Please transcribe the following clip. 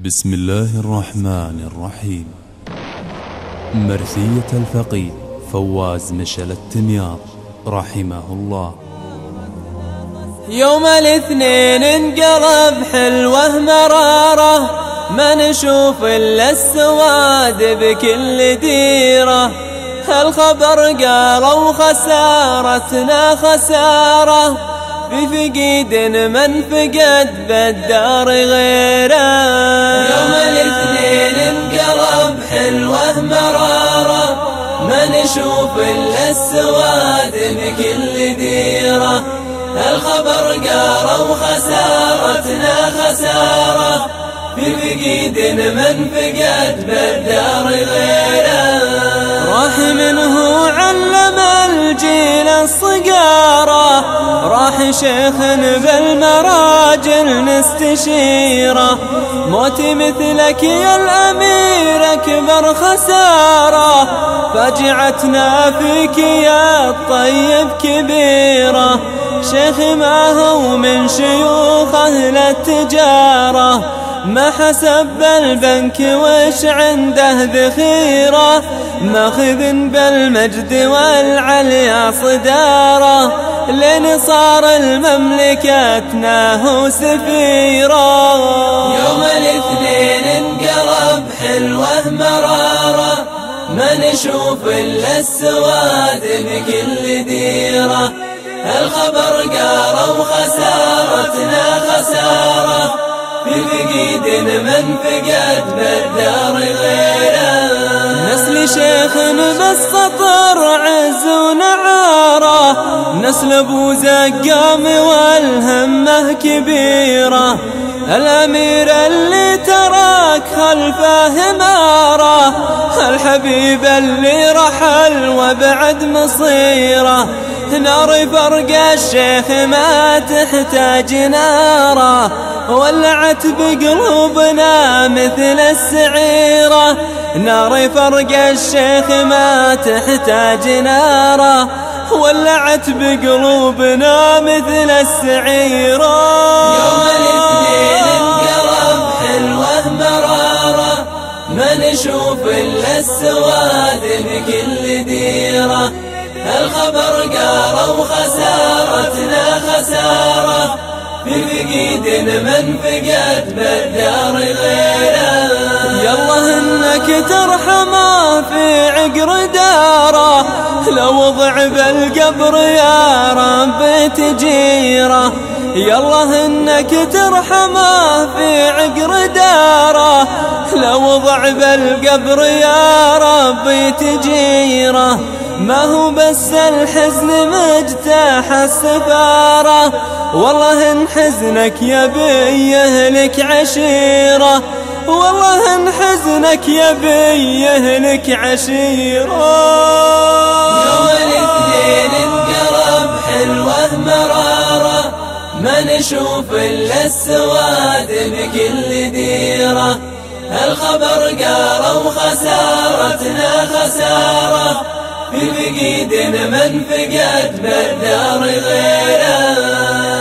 بسم الله الرحمن الرحيم. مرثية الفقيه فواز مشل التمياط رحمه الله. يوم الاثنين انقلب حلوه مراره، ما نشوف الا السواد بكل ديره. الخبر قالوا خسارتنا خساره، بفقيد من فقد بالدار غيره. يوم الاثنين انقلب حلوه مراره، ما نشوف الا السواد بكل ديره. الخبر قالوا خسارتنا خساره، بفقيد من فقد بالدار غيره. راح منه علم الجيل الصقاره، راح شيخ بالمراجل نستشيره. موتي مثلك يا الأمير أكبر خسارة، فاجعتنا فيك يا الطيب كبيرة. شيخ ما هو من شيوخ أهل التجارة، ما حسب بالبنك وش عنده ذخيرة. ماخذ بالمجد والعليا صدارة، لين صار المملكتنا هو سفيرة. يوم الاثنين انقلب حلوه مرارة، ما نشوف الا السواد بكل ديرة. الخبر قالوا خسارتنا خسارة، بفقيد من فقد بالدار غيره. نسل شيخ بالسطر عز ونعاره، نسل ابو زقام والهمه كبيره. الامير اللي ترك خلفه اماره، الحبيب اللي رحل وبعد مصيره. نار فرق الشيخ ما تحتاج ناره، ولعت بقلوبنا مثل السعيرة. نار فرق الشيخ ما تحتاج ناره، ولعت بقلوبنا مثل السعيرة. يوم الاثنين انقلب حلوه مرارة، ما نشوف الا السواد بكل ديرة. الخبر قالوا خسارتنا خسارة، بفقيد من فقد بالدار غيره. يالله انك ترحمه في عقر داره، لو وضع بالقبر يا رب تجيره. يالله انك ترحمه في عقر داره، لو وضع بالقبر يا رب تجيره. ما هو بس الحزن مجتاح السفارة، والله ان حزنك يبي يهلك عشيرة. والله ان حزنك يبي يهلك عشيرة. يوم الاثنين انقلب حلوه مرارة، ما نشوف الا السواد بكل ديرة. الخبر قالوا خسارتنا خسارة، بفقيد من فقد بالدار غيره.